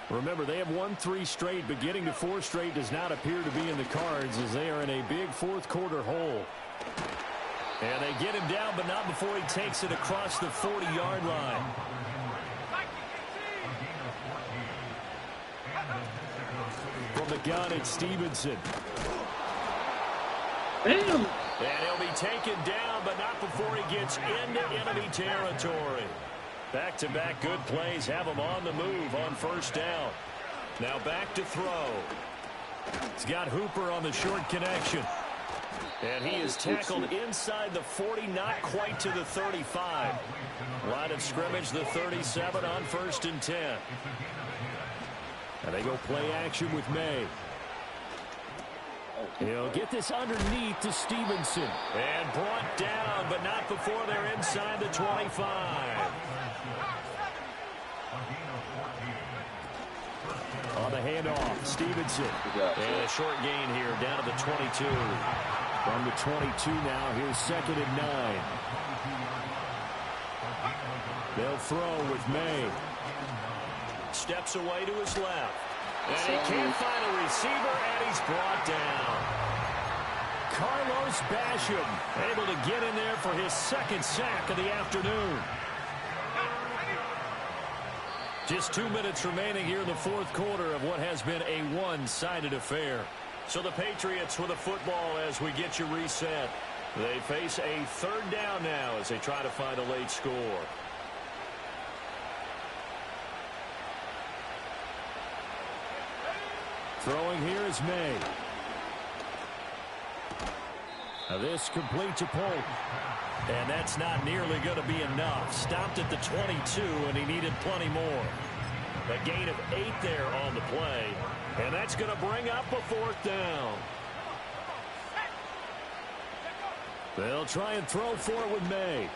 Remember, they have won 3 straight, but getting to 4 straight does not appear to be in the cards as they are in a big fourth quarter hole. And they get him down, but not before he takes it across the 40-yard line. From the gun, it's Stevenson. Damn. And he'll be taken down, but not before he gets into enemy territory. Back-to-back good plays have him on the move on first down. Now back to throw. He's got Hooper on the short connection. And he is tackled inside the 40, not quite to the 35. Line of scrimmage, the 37 on 1st and 10. And they go play action with May. He'll get this underneath to Stevenson. And brought down, but not before they're inside the 25. On the handoff, Stevenson. And a short gain here, down to the 22. From the 22 now, here's 2nd and 9. They'll throw with May. Steps away to his left. And he can't find a receiver, and he's brought down. Carlos Basham Able to get in there for his 2nd sack of the afternoon. Just 2 minutes remaining here in the 4th quarter of what has been a one-sided affair. So the Patriots with the football as we get you reset. They face a 3rd down now as they try to find a late score. throwing here is May. Now this complete to Polk. And that's not nearly going to be enough. Stopped at the 22, and he needed plenty more. A gain of 8 there on the play. And that's going to bring up a 4th down. They'll try and throw for it with May.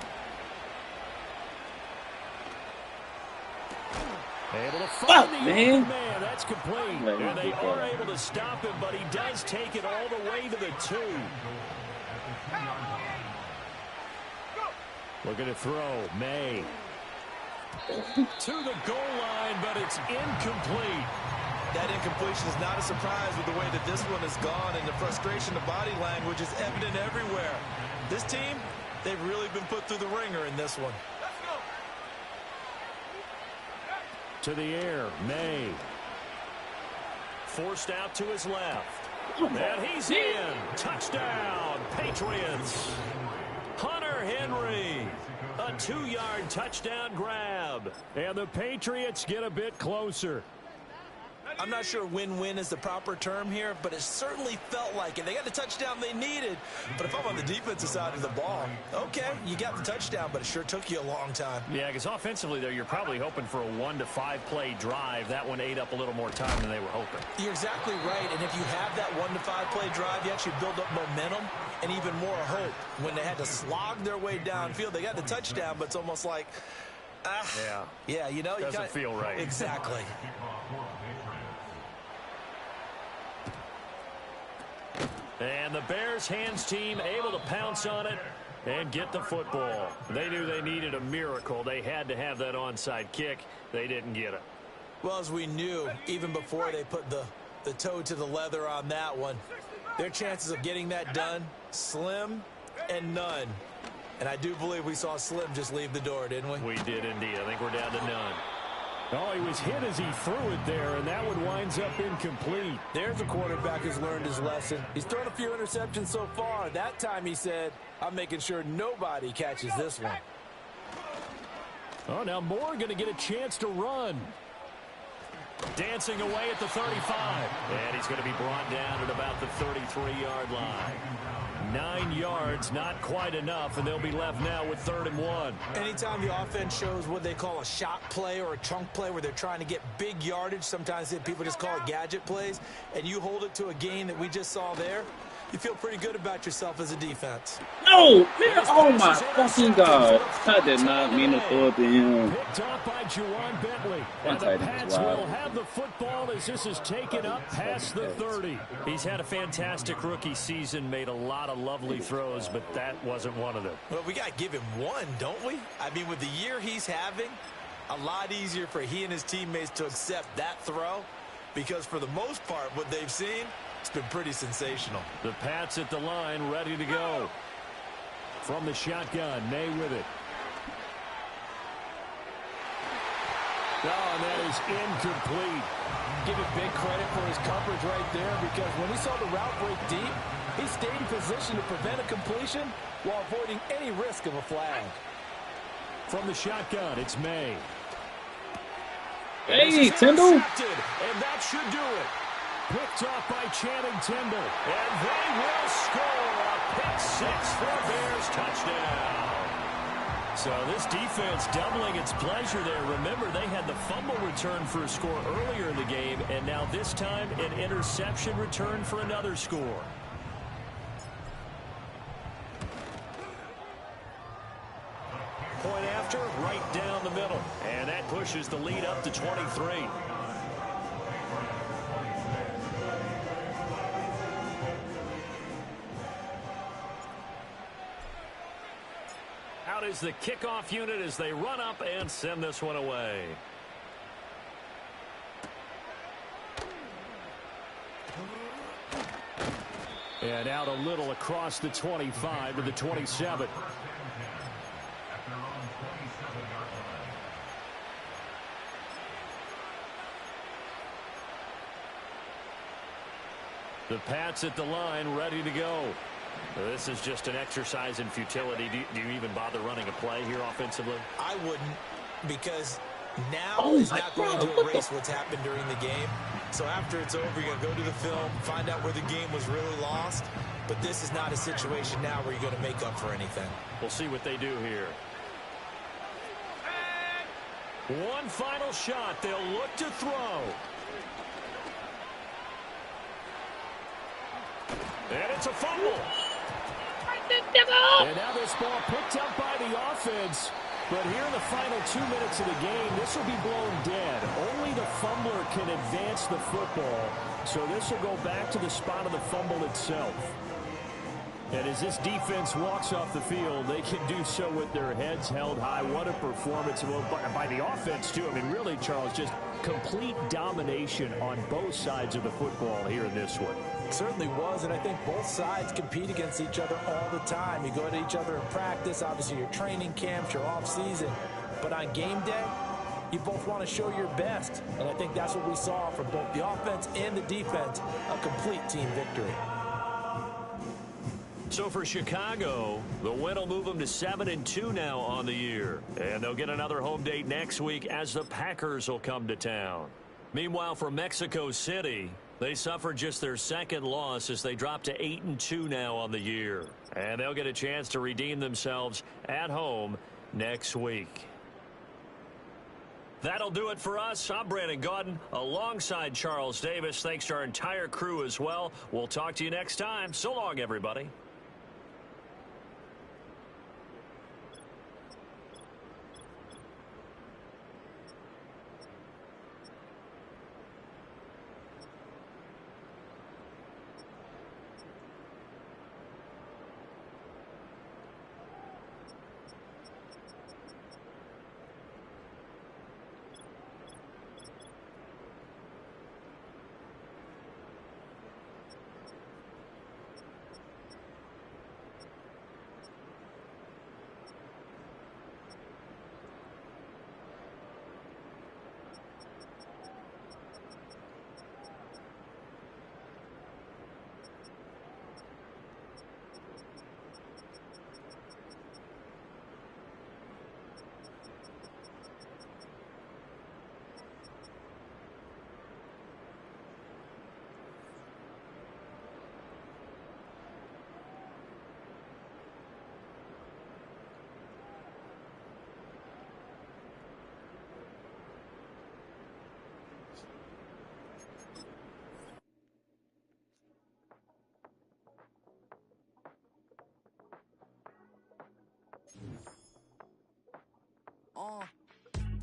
Able to find the open man. That's complete. And they are able to stop him, but he does take it all the way to the 2. Looking to throw. May. To the goal line, but it's incomplete. That incompletion is not a surprise with the way that this one has gone, and the frustration of body language is evident everywhere. This team, they've really been put through the ringer in this one. To the air, May. forced out to his left. Oh, my And he's in. Touchdown, Patriots. Hunter Henry. A 2-yard touchdown grab. And the Patriots get a bit closer. I'm not sure win-win is the proper term here, but it certainly felt like it. They got the touchdown they needed, but if I'm on the defensive side of the ball, okay, you got the touchdown, but it sure took you a long time. Yeah, because offensively there, you're probably hoping for a 1 to 5 play drive. That one ate up a little more time than they were hoping. You're exactly right, and if you have that 1 to 5 play drive, you actually build up momentum and even more hope. When they had to slog their way downfield, they got the touchdown, but it's almost like, yeah, you know, doesn't feel right. Exactly. And the Bears hands team able to pounce on it and get the football. They knew they needed a miracle. They had to have that onside kick. They didn't get it. Well, as we knew, even before they put the toe to the leather on that one, their chances of getting that done, slim and none. And I do believe we saw Slim just leave the door, didn't we? We did indeed. I think we're down to none. Oh, he was hit as he threw it there, and that one winds up incomplete. There's a quarterback who's learned his lesson. He's thrown a few interceptions so far. That time he said, I'm making sure nobody catches this one. Oh, now Moore going to get a chance to run. Dancing away at the 35. And he's going to be brought down at about the 33-yard line. 9 yards, not quite enough, and they'll be left now with 3rd and 1. Anytime the offense shows what they call a shot play or a chunk play where they're trying to get big yardage, sometimes people just call it gadget plays, and you hold it to a gain that we just saw there, you feel pretty good about yourself as a defense. No, man. Oh, my fucking God. I did not mean to throw it to him. Picked off by Juwan Bentley. And the Pats will have the football as this is taken up past the 30. He's had a fantastic rookie season, made a lot of lovely throws, but that wasn't one of them. Well, we got to give him one, don't we? I mean, with the year he's having, a lot easier for he and his teammates to accept that throw because for the most part, what they've seen, it's been pretty sensational. The Pats at the line, ready to go. From the shotgun, May with it. Oh, and that is incomplete. Give him big credit for his coverage right there because when he saw the route break deep, he stayed in position to prevent a completion while avoiding any risk of a flag. From the shotgun, it's May. Hey, Tyndall. And that should do it. Picked off by Channing Tindall. And they will score a pick-6 for a Bears touchdown. So this defense doubling its pleasure there. Remember, they had the fumble return for a score earlier in the game, and now this time an interception return for another score. Point after, right down the middle. And that pushes the lead up to 23. Out is the kickoff unit as they run up and send this one away. And out a little across the 25 to the 27. The Pats at the line, ready to go. This is just an exercise in futility. Do you even bother running a play here offensively? I wouldn't, because now is not going to erase what's happened during the game. So after it's over, you're going to go to the film, find out where the game was really lost. But this is not a situation now where you're going to make up for anything. We'll see what they do here. One final shot. They'll look to throw. And it's a fumble. And now this ball picked up by the offense. But here in the final 2 minutes of the game, this will be blown dead. Only the fumbler can advance the football. So this will go back to the spot of the fumble itself. And as this defense walks off the field, they can do so with their heads held high. What a performance by the offense, too. I mean, really, Charles, just complete domination on both sides of the football here in this one. It certainly was, and I think both sides compete against each other all the time. You go to each other in practice, obviously your training camps, your off season. But on game day, you both want to show your best. And I think that's what we saw from both the offense and the defense, a complete team victory. So for Chicago, the win will move them to 7-2 now on the year. And they'll get another home date next week as the Packers will come to town. Meanwhile, for Mexico City, they suffered just their second loss as they dropped to 8-2 now on the year. And they'll get a chance to redeem themselves at home next week. That'll do it for us. I'm Brandon Gaudin alongside Charles Davis. Thanks to our entire crew as well. We'll talk to you next time. So long, everybody.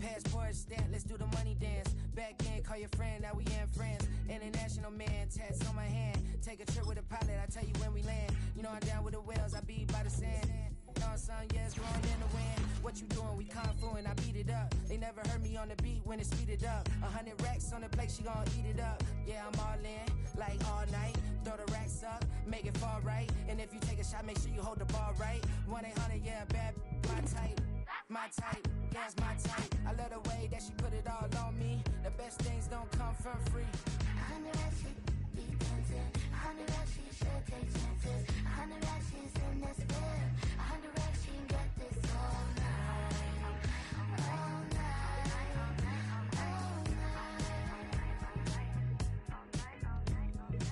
Passport stamp, let's do the money dance. Back in, call your friend, now we in France. International man, tats on my hand. Take a trip with a pilot, I tell you when we land. You know I'm down with the whales, I be by the sand. On sun, yeah, it's blowing in the wind. What you doing? We kung fu and I beat it up. They never heard me on the beat when it's speeded up. 100 racks on the plate, she gon' eat it up. Yeah, I'm all in, like all night. Throw the racks up, make it fall right. And if you take a shot, make sure you hold the ball right. 1-800, yeah, bad, my type. My type, yeah, it's my type. I love the way that she put it all on me. The best things don't come for free. 100 racks, she be dancing. 100 racks, she should take chances. 100 racks, she's in this bed. 100 racks, she can get this all night. All night. All night.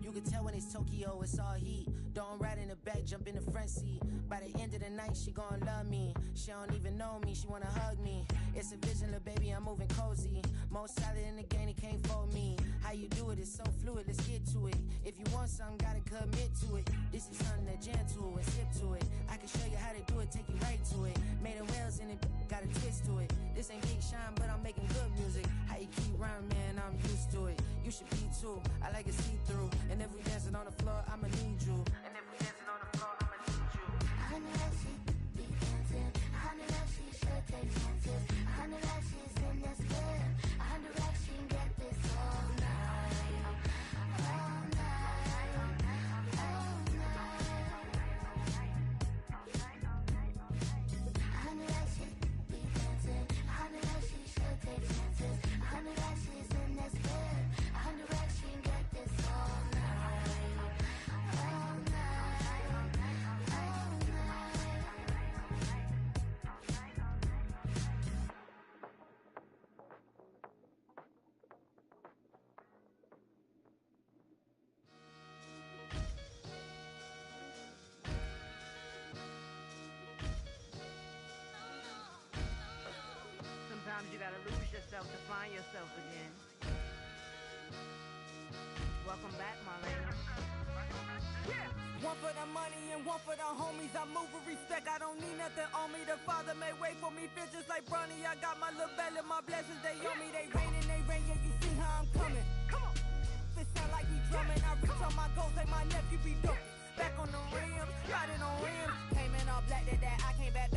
You can tell when it's Tokyo, it's all heat. Don't ride in the back, jump in the front seat. By the end of the night, she gon' love me. She don't even know me, she wanna hug me. It's a vision, little baby, I'm moving cozy. Most solid in the game, it can't fold me. How you do it, it's so fluid, let's get to it. If you want something, gotta commit to it. This is something that jam to and sip to it. I can show you how to do it, take you right to it. Made of whales in it, got a twist to it. This ain't Big Shine, but I'm making good music. How you keep rhyming, man, I'm used to it. You should be too, I like it see-through. And if we dancing on the floor, I'ma need you. And if we dancing on the floor, I'ma need you. 100 racks, she be dancing. 100 racks, she should take chances. 100 racks, she's in this bed. 100 racks, she can get this all night. All night. All night. 100 racks, she be dancing. 100 racks, she should take chances. 100 racks, she's in this bed. 100 racks, she can get this all night. All night. Sometimes you gotta lose yourself to find yourself again. Welcome back, Marlena. Yeah. One for the money and one for the homies. I move with respect, I don't need nothing on me. The Father may wait for me, feel just like Bronny. I got my little belly, my blessings, they on me. They rain, yeah, you see how I'm coming. Come on. It sound like we drumming. I reach on my goals, like my nephew be dope. Back on the rims, riding on rims. Came in all black to that, I came back to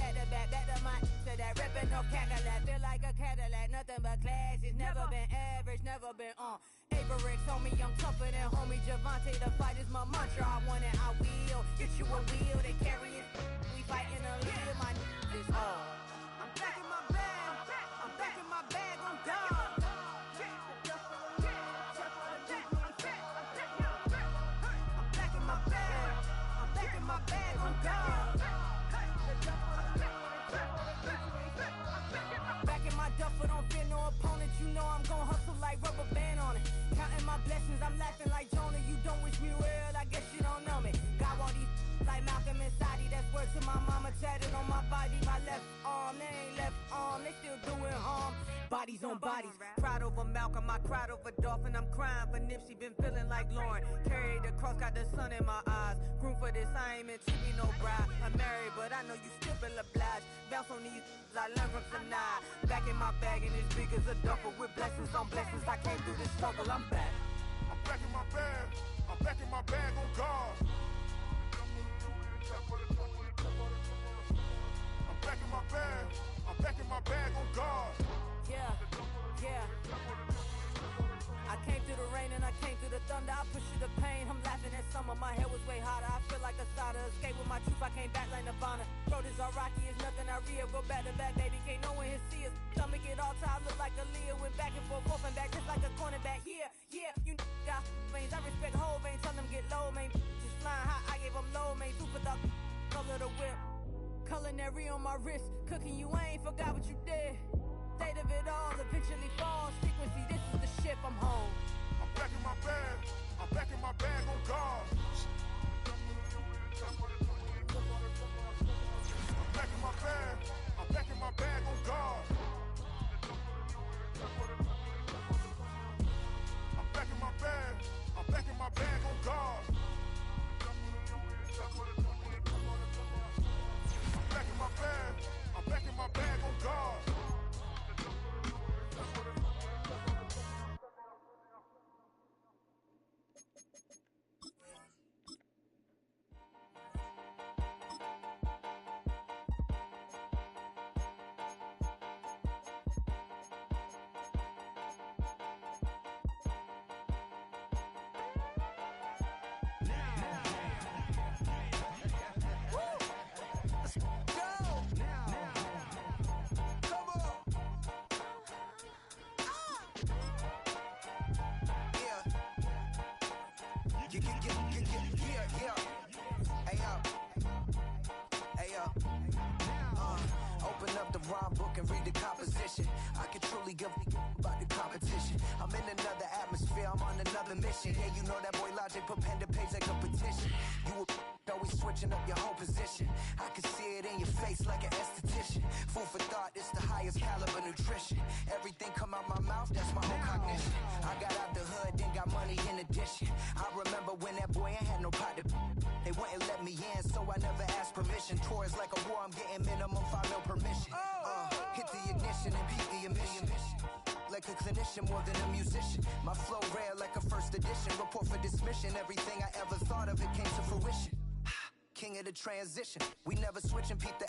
my, to that ripping no Cadillac. Feel like a Cadillac, nothing but class. It's never been average, never been on. Averix on me, I'm tougher than homie Javante. The fight is my mantra, I want it, I will. Get you a wheel, they carry it. We fighting a little, my is all. I'm back in my bag, I'm back in my mama tatted on my body, my left arm. They ain't left arm, they still doing harm. Bodies on bodies, cried over Malcolm, I cried over Dolphin. I'm crying for Nipsey, been feeling like Lauren. Carried the cross, got the sun in my eyes. Groom for this, I ain't meant to be no bride. I'm married, but I know you still feel obliged. Bounce on these, I learned from Sanaa. Back in my bag, and it's big as a duffel with blessings on blessings. I came through this struggle, I'm back. I'm back in my bag. I'm back in my bag on guard. I'm back in my bag. I'm back in my bag on guard. Yeah, yeah. I came through the rain and I came through the thunder. I pushed through the pain. I'm laughing at summer. My hair was way hotter. I feel like a starter. Escape with my truth. I came back like Nirvana. Road is all rocky. It's nothing I real. Go back to back, baby. Can't no one here see us. Stomach it all tied. Look like a Leah. Went back and forth and back just like a cornerback. Yeah, yeah. You got veins. I respect whole veins. Tell them get low, man. Just flying high. I gave them low, man. Super thought. Color the whip. Culinary on my wrist. Cooking you. I ain't forgot what you did. State of it all eventually falls. Frequency, this is the ship, I'm home. I'm back in my bag. I'm back in my bag on guard. I'm back in my bag. I'm back in my bag on guard. I'm back in my bag. I'm back in my bag on guard. I'm back in my bag. I'm back in my bag on guard. Open up the rhyme book and read the composition. I can truly give about the competition. I'm in another atmosphere, I'm on another mission. Yeah, you know that boy Logic put pen to page like a petition. You always switching up your whole position. I can see it in your face like an esthetician. Food for thought, it's the highest caliber nutrition. Everything come out my mouth, that's my whole cognition. I got out the hood, then got money in addition. I remember when that boy ain't had no pot to. They wouldn't let me in, so I never asked permission. Tours like a war, I'm getting minimum 5 mil permission. Hit the ignition and beat the emission. Like a clinician more than a musician. My flow rare like a first edition. Report for dismission. Everything I ever thought of, it came to fruition. King of the transition. We never switch and peep the